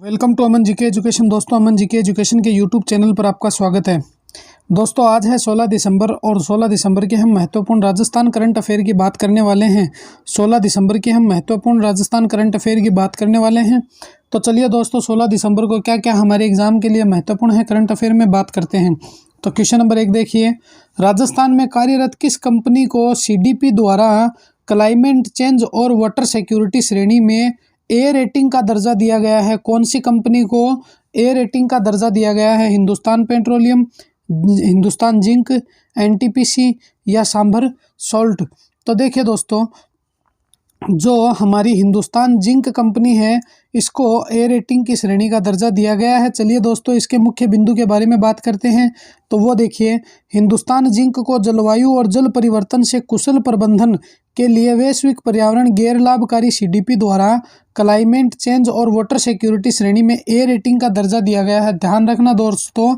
Welcome to Aman GK education. दोस्तों, Aman GK education के YouTube channel पर आपका स्वागत है। दोस्तों, आज है 16 दिसंबर और 16 दिसंबर के हम महत्वपूर्ण राजस्थान करंट अफेयर की बात करने वाले हैं। 16 दिसंबर के हम महत्वपूर्ण राजस्थान करंट अफेयर की बात करने वाले हैं। तो चलिए दोस्तों, 16 दिसंबर को क्या क्या हमारे एग्जाम के लिए महत्वपूर्ण है करंट अफेयर में बात करते हैं। तो क्वेश्चन नंबर 1 देखिए, राजस्थान में कार्यरत किस कंपनी को सीडीपी द्वारा क्लाइमेट चेंज और वाटर सिक्योरिटी श्रेणी में ए रेटिंग का दर्जा दिया गया है? कौन सी कंपनी को ए रेटिंग का दर्जा दिया गया है? Hindustan petroleum, Hindustan zinc, NTPC या सांभर सॉल्ट? तो देखिए दोस्तों, जो हमारी हिंदुस्तान जिंक कंपनी है, इसको ए रेटिंग की श्रेणी का दर्जा दिया गया है। चलिए दोस्तों, इसके मुख्य बिंदु के बारे में बात करते हैं। तो वो देखिए, हिंदुस्तान जिंक को जलवायु और जल परिवर्तन से कुशल प्रबंधन के लिए वैश्विक पर्यावरण गैर लाभकारी सीडीपी द्वारा क्लाइमेट चेंज और वाटर सिक्योरिटी श्रेणी में ए रेटिंग का दर्जा दिया गया है। ध्यान रखना दोस्तों,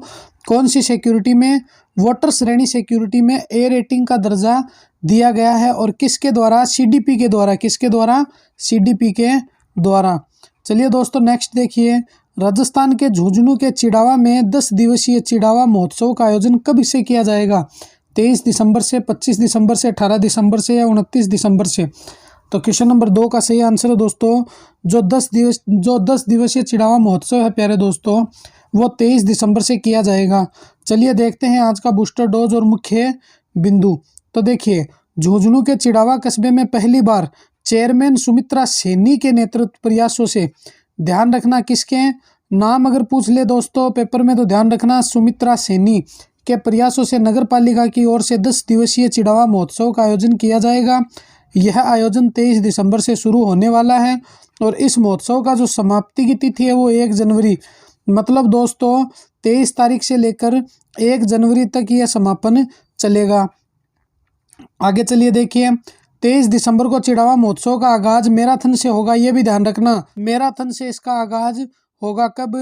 कौन सी सिक्योरिटी में? वाटर श्रेणी सिक्योरिटी में ए रेटिंग का दर्जा दिया गया है। और किसके द्वारा? सीडीपी के द्वारा। किसके द्वारा? सीडीपी के द्वारा। चलिए दोस्तों, नेक्स्ट देखिए, राजस्थान के झुंझुनू के चिड़ावा में 10 दिवसीय चिड़ावा महोत्सव का आयोजन कब से किया जाएगा? 23 दिसंबर से, 25 दिसंबर से, 18 दिसंबर से या 29 दिसंबर से? तो क्वेश्चन नंबर 2 का सही आंसर है दोस्तों, जो 10 दिवसीय चिड़ावा महोत्सव है प्यारे दोस्तों, वो 23 दिसंबर से किया जाएगा। चलिए देखते हैं आज का बूस्टर डोज और मुख्य बिंदु। तो देखिए, झुंझुनू के चिड़ावा कस्बे में पहली बार चेयरमैन सुमित्रा सेनी के नेतृत्व प्रयासों से, ध्यान रखना किसके नाम अगर पूछ ले दोस्तों पेपर में, तो ध्यान रखना सुमित्रा सेनी के प्रयासों से नगर पालिका की ओर से 10 दिवसीय चिड़ावा महोत्सव का आयोजन किया जाएगा। यह आयोजन 23 दिसंबर से शुरू होने वाला है और इस महोत्सव का जो समाप्ति की तिथि है वो 1 जनवरी, मतलब दोस्तों 23 तारीख से लेकर 1 जनवरी तक यह समापन चलेगा। आगे चलिए देखिए, 23 दिसंबर को चिड़ावा महोत्सव का आगाज मैराथन से होगा। ये भी ध्यान रखना, मैराथन से इसका आगाज होगा। कब?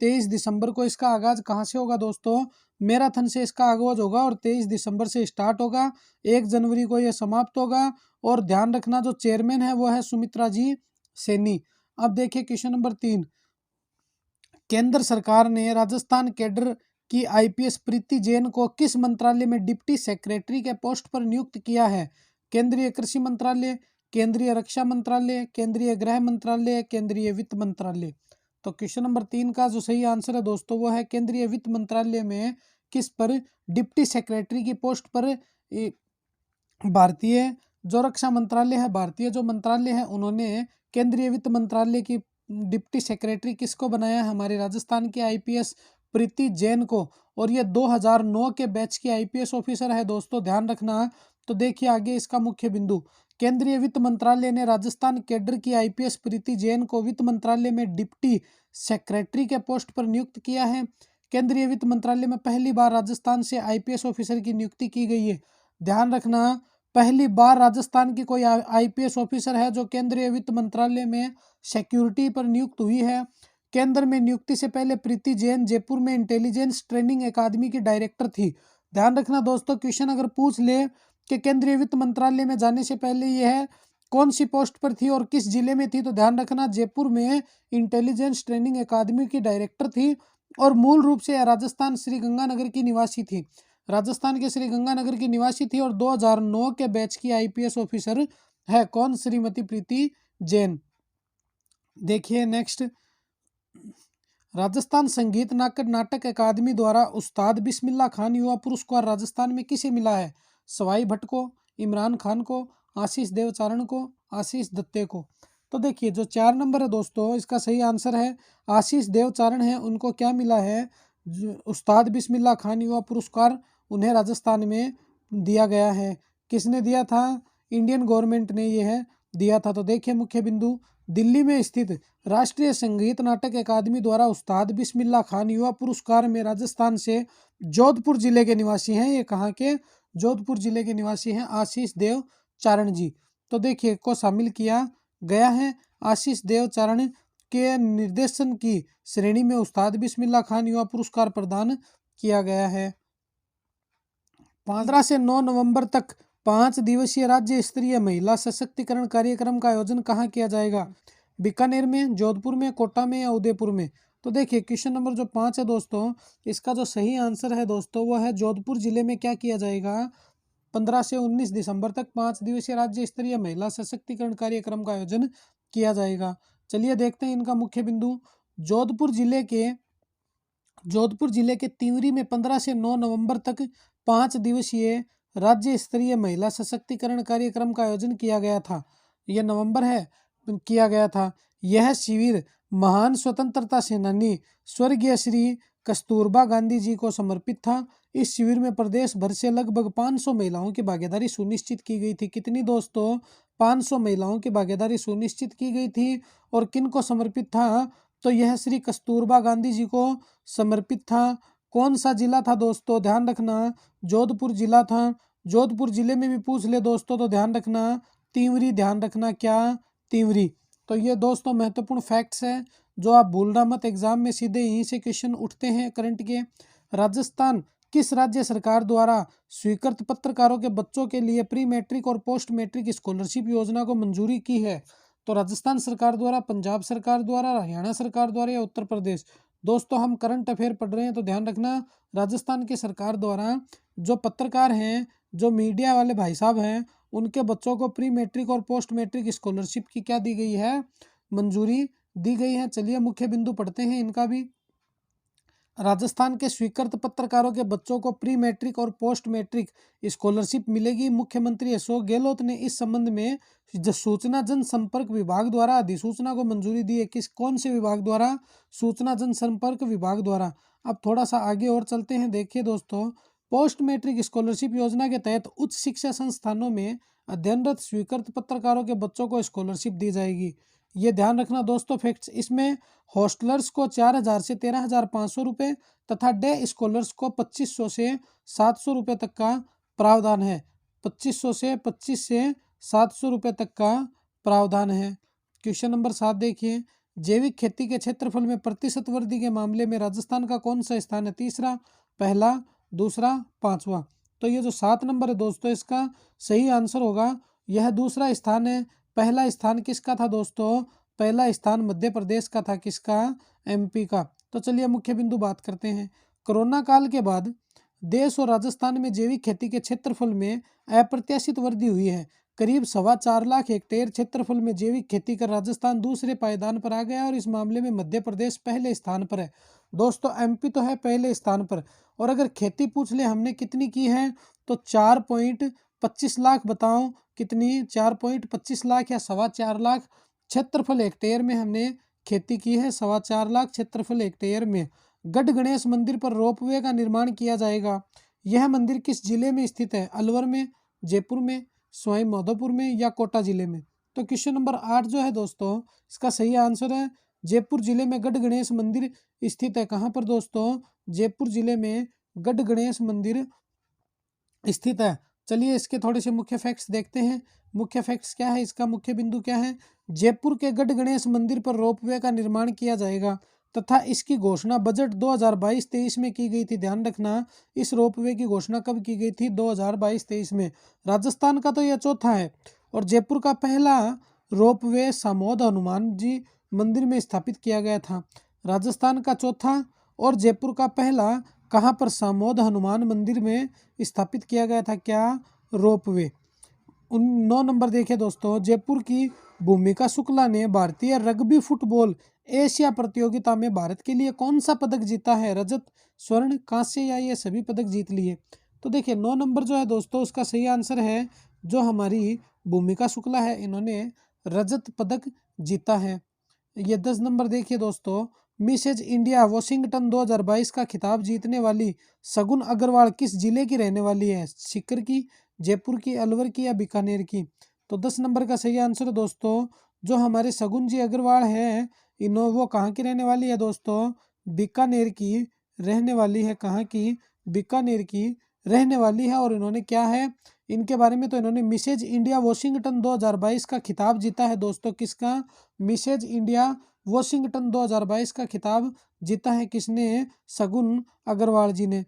23 दिसंबर को इसका आगाज कहाँ से होगा दोस्तों? मैराथन से इसका आगाज होगा और 23 दिसंबर से स्टार्ट होगा, 1 जनवरी को यह समाप्त होगा। और ध्यान रखना, जो चेयरमैन है वो है सुमित्रा जी सेनी। अब देखिए क्वेश्चन नंबर 3, केंद्र सरकार ने राजस्थान कैडर की आईपीएस प्रीति जैन को किस मंत्रालय में डिप्टी सेक्रेटरी के पोस्ट पर नियुक्त किया है? केंद्रीय कृषि मंत्रालय, केंद्रीय रक्षा मंत्रालय, केंद्रीय गृह मंत्रालय, केंद्रीय वित्त मंत्रालय? तो क्वेश्चन नंबर 3 का जो सही आंसर है दोस्तों, वो है केंद्रीय वित्त मंत्रालय में किस पर? डिप्टी सेक्रेटरी की पोस्ट पर भारतीय जो रक्षा मंत्रालय है, भारतीय जो मंत्रालय है, उन्होंने केंद्रीय वित्त मंत्रालय की डिप्टी सेक्रेटरी किसको बनाया है? हमारे राजस्थान के आईपीएस प्रीति जैन को। और ये 2009 के बैच की आईपीएस ऑफिसर है दोस्तों, ध्यान रखना। तो देखिए आगे इसका मुख्य बिंदु, केंद्रीय वित्त मंत्रालय ने राजस्थान कैडर की आईपीएस प्रीति जैन को वित्त मंत्रालय में डिप्टी सेक्रेटरी के पोस्ट पर नियुक्त किया है। केंद्रीय वित्त मंत्रालय में पहली बार राजस्थान से आईपीएस ऑफिसर की नियुक्ति की गई है। ध्यान रखना, पहली बार राजस्थान की कोई आईपीएस ऑफिसर है जो केंद्रीय वित्त मंत्रालय में सिक्योरिटी पर नियुक्त हुई है। केंद्र में नियुक्ति से पहले प्रीति जैन जयपुर में इंटेलिजेंस ट्रेनिंग एकेडमी की डायरेक्टर थी। ध्यान रखना दोस्तों, क्वेश्चन अगर पूछ ले कि केंद्रीय वित्त मंत्रालय में जाने से पहले यह कौन सी पोस्ट पर थी और किस जिले में थी, तो ध्यान रखना जयपुर में इंटेलिजेंस ट्रेनिंग एकेडमी की डायरेक्टर थी। और मूल रूप से राजस्थान श्रीगंगानगर की निवासी थी, राजस्थान के श्रीगंगानगर की निवासी थी और 2009 के बैच की आईपीएस ऑफिसर है। कौन? श्रीमती प्रीति जैन। देखिए नेक्स्ट, राजस्थान संगीत नाटक अकादमी द्वारा उस्ताद बिस्मिल्लाह खान युवा पुरस्कार राजस्थान में किसे मिला है? सवाई भट्ट को, इमरान खान को, आशीष देवचारण को, आशीष दत्ते को? तो देखिए, जो 4 नंबर है दोस्तों, इसका सही आंसर है आशीष देवचारण है। उनको क्या मिला है? उस्ताद बिस्मिल्लाह खान युवा पुरस्कार उन्हें राजस्थान में दिया गया है। किसने दिया था? इंडियन गवर्नमेंट ने यह दिया था। तो देखिए मुख्य बिंदु, दिल्ली में स्थित राष्ट्रीय संगीत नाटक अकादमी द्वारा उस्ताद बिस्मिल्लाह खान युवा पुरस्कार में राजस्थान से जोधपुर जिले के निवासी हैं, ये कहाँ के? जोधपुर जिले के निवासी हैं आशीष देव चारण जी। तो देखिए को शामिल किया गया है। आशीष देव चारण के निर्देशन की श्रेणी में उस्ताद बिस्मिल्लाह खान युवा पुरस्कार प्रदान किया गया है। 15 से 9 नवंबर तक 5 दिवसीय राज्य स्तरीय महिला सशक्तिकरण कार्यक्रम का आयोजन कहाँ किया जाएगा? बीकानेर में, जोधपुर में, कोटा में या उदयपुर में? तो देखिए क्वेश्चन नंबर जो 5 है दोस्तों, इसका जो सही आंसर है दोस्तों वो है जोधपुर जिले में क्या किया जाएगा, 15 से 19 दिसंबर तक 5 दिवसीय राज्य स्तरीय महिला सशक्तिकरण कार्यक्रम का आयोजन किया जाएगा। चलिए देखते हैं इनका मुख्य बिंदु। जोधपुर जिले के तिंवरी में 15 से 9 नवंबर तक 5 दिवसीय राज्य स्तरीय महिला सशक्तिकरण कार्यक्रम का आयोजन किया गया था। यह नवंबर है, किया गया था। यह शिविर महान स्वतंत्रता सेनानी स्वर्गीय श्री कस्तूरबा गांधी जी को समर्पित था। इस शिविर में प्रदेश भर से लगभग 500 महिलाओं की भागीदारी सुनिश्चित की गई थी। कितनी दोस्तों? 500 महिलाओं की भागीदारी सुनिश्चित की गई थी। और किन को समर्पित था? तो यह श्री कस्तूरबा गांधी जी को समर्पित था। कौन सा जिला था दोस्तों? ध्यान रखना, जोधपुर जिला था। जोधपुर जिले में भी पूछ ले दोस्तों तो ध्यान रखना तिंवरी, ध्यान रखना क्या? तिंवरी। तो ये दोस्तों महत्वपूर्ण फैक्ट्स है जो आप भूलना मत, एग्जाम में सीधे यहीं से क्वेश्चन उठते हैं करंट के। राजस्थान किस राज्य सरकार द्वारा स्वीकृत पत्रकारों के बच्चों के लिए प्री मैट्रिक और पोस्ट मैट्रिक स्कॉलरशिप योजना को मंजूरी की है? तो राजस्थान सरकार द्वारा, पंजाब सरकार द्वारा, हरियाणा सरकार द्वारा या उत्तर प्रदेश? दोस्तों हम करंट अफेयर पढ़ रहे हैं तो ध्यान रखना राजस्थान की सरकार द्वारा जो पत्रकार हैं, जो मीडिया वाले भाई साहब हैं, उनके बच्चों को प्री मैट्रिक और पोस्ट मैट्रिक स्कॉलरशिप की क्या दी गई है? मंजूरी दी गई है। चलिए मुख्य बिंदु पढ़ते हैं इनका भी। राजस्थान के स्वीकृत पत्रकारों के बच्चों को प्री मैट्रिक और पोस्ट मैट्रिक स्कॉलरशिप मिलेगी। मुख्यमंत्री अशोक गहलोत ने इस संबंध में सूचना जनसंपर्क विभाग द्वारा अधिसूचना को मंजूरी दी है। कौन से विभाग द्वारा? सूचना जनसंपर्क विभाग द्वारा। अब थोड़ा सा आगे और चलते हैं। देखिए दोस्तों, पोस्ट मैट्रिक स्कॉलरशिप योजना के तहत उच्च शिक्षा संस्थानों में अध्ययनरत स्वीकृत पत्रकारों के बच्चों को स्कॉलरशिप दी जाएगी। ये ध्यान रखना दोस्तों फैक्ट्स। इसमें हॉस्टलर्स को 4,000 से 13,500 रुपये तथा डे स्कॉलर्स को 2,500 से 700 रुपये तक का प्रावधान है। 25 से 700 रुपये तक का प्रावधान है। क्वेश्चन नंबर 7 देखिए, जैविक खेती के क्षेत्रफल में प्रतिशत वृद्धि के मामले में राजस्थान का कौन सा स्थान है? तीसरा, पहला, दूसरा, पांचवा? तो ये जो 7 नंबर है दोस्तों, इसका सही आंसर होगा यह दूसरा स्थान है। पहला स्थान किसका था दोस्तों? पहला स्थान मध्य प्रदेश का था। किसका? एमपी का। तो चलिए मुख्य बिंदु बात करते हैं। कोरोना काल के बाद देश और राजस्थान में जैविक खेती के क्षेत्रफल में अप्रत्याशित वृद्धि हुई है। करीब 4.25 लाख हेक्टेयर क्षेत्रफल में जैविक खेती कर राजस्थान दूसरे पायदान पर आ गया और इस मामले में मध्य प्रदेश पहले स्थान पर है। दोस्तों एमपी तो है पहले स्थान पर। और अगर खेती पूछ ले हमने कितनी की है तो 4.25 लाख, बताओ कितनी? 4.25 लाख या 4.25 लाख क्षेत्रफल हेक्टेयर में हमने खेती की है। 4.25 लाख क्षेत्रफल हेक्टेयर में। गढ़ गणेश मंदिर पर रोपवे का निर्माण किया जाएगा। यह मंदिर किस जिले में स्थित है? अलवर में, जयपुर में, सवाई माधोपुर में या कोटा जिले में? तो क्वेश्चन नंबर 8 जो है दोस्तों, इसका सही आंसर है जयपुर जिले में गढ़ गणेश मंदिर स्थित है। कहाँ पर दोस्तों? जयपुर जिले में गढ़ गणेश मंदिर स्थित है। चलिए इसके थोड़े से मुख्य फैक्ट्स देखते हैं। मुख्य फैक्ट्स क्या है? इसका मुख्य बिंदु क्या है? जयपुर के गढ़ गणेश मंदिर पर रोपवे का निर्माण किया जाएगा तथा इसकी घोषणा बजट 2022-23 में की गई थी। ध्यान रखना, इस रोपवे की घोषणा कब की गई थी? 2022-23 में। राजस्थान का तो यह चौथा है। और जयपुर का पहला रोपवे सामोद हनुमान जी मंदिर में स्थापित किया गया था। राजस्थान का चौथा और जयपुर का पहला कहाँ पर? सामोद हनुमान मंदिर में स्थापित किया गया था। क्या? रोपवे। 9 नंबर देखिए दोस्तों, जयपुर की भूमिका शुक्ला ने भारतीय रग्बी फुटबॉल एशिया प्रतियोगिता में भारत के लिए कौन सा पदक जीता है? रजत, स्वर्ण, कांस्य या ये सभी पदक जीत लिए? तो देखिए 9 नंबर जो है दोस्तों, उसका सही आंसर है जो हमारी भूमिका शुक्ला है, इन्होंने रजत पदक जीता है। ये 10 नंबर देखिए दोस्तों, मिसेज इंडिया वॉशिंगटन 2022 का खिताब जीतने वाली शगुन अग्रवाल किस जिले की रहने वाली है? सीकर की, जयपुर की, अलवर की या बीकानेर की? तो 10 नंबर का सही आंसर दोस्तों, जो हमारे शगुन जी अग्रवाल है, वो कहाँ की रहने वाली है दोस्तों? बीकानेर की रहने वाली है। कहाँ की? बीकानेर की रहने वाली है। और इन्होंने क्या है इनके बारे में, तो इन्होंने मिसेज इंडिया वॉशिंगटन 2022 का खिताब जीता है दोस्तों। किसका? मिसेज इंडिया वॉशिंगटन 2022 का खिताब जीता है। किसने? शगुन अग्रवाल जी ने।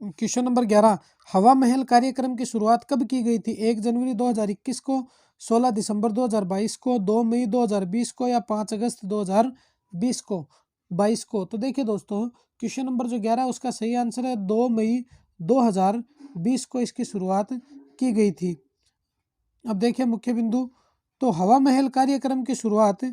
क्वेश्चन नंबर 11, हवा महल कार्यक्रम की शुरुआत कब की गई थी? 1 जनवरी 2021 को, 16 दिसंबर 2022 को, 2 मई 2020 को या 5 अगस्त 2022 को। तो देखिए दोस्तों, क्वेश्चन नंबर जो 11 उसका सही आंसर है 2 मई 2020 को इसकी शुरुआत की गई थी। अब देखिए मुख्य बिंदु, तो हवा महल कार्यक्रम की शुरुआत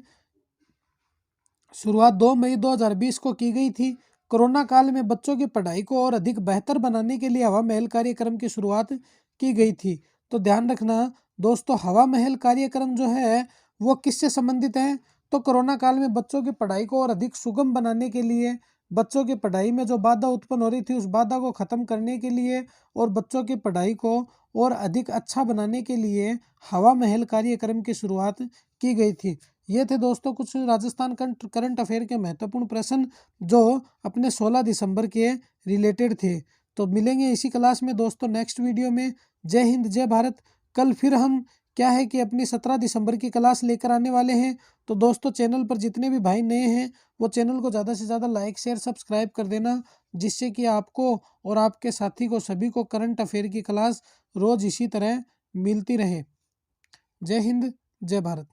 2 मई 2020 को की गई थी। कोरोना काल में बच्चों की पढ़ाई को और अधिक बेहतर बनाने के लिए हवा महल कार्यक्रम की शुरुआत की गई थी। तो ध्यान रखना दोस्तों, हवा महल कार्यक्रम जो है वो किससे संबंधित है? तो कोरोना काल में बच्चों की पढ़ाई को और अधिक सुगम बनाने के लिए, बच्चों की पढ़ाई में जो बाधा उत्पन्न हो रही थी उस बाधा को खत्म करने के लिए और बच्चों की पढ़ाई को और अधिक अच्छा बनाने के लिए हवा महल कार्यक्रम की शुरुआत की गई थी। ये थे दोस्तों कुछ राजस्थान करंट अफेयर के महत्वपूर्ण प्रश्न जो अपने 16 दिसंबर के रिलेटेड थे। तो मिलेंगे इसी क्लास में दोस्तों नेक्स्ट वीडियो में। जय हिंद, जय भारत। कल फिर हम क्या है कि अपनी 17 दिसंबर की क्लास लेकर आने वाले हैं। तो दोस्तों चैनल पर जितने भी भाई नए हैं वो चैनल को ज़्यादा से ज़्यादा लाइक शेयर सब्सक्राइब कर देना, जिससे कि आपको और आपके साथी को सभी को करंट अफेयर की क्लास रोज़ इसी तरह मिलती रहे। जय हिंद, जय भारत।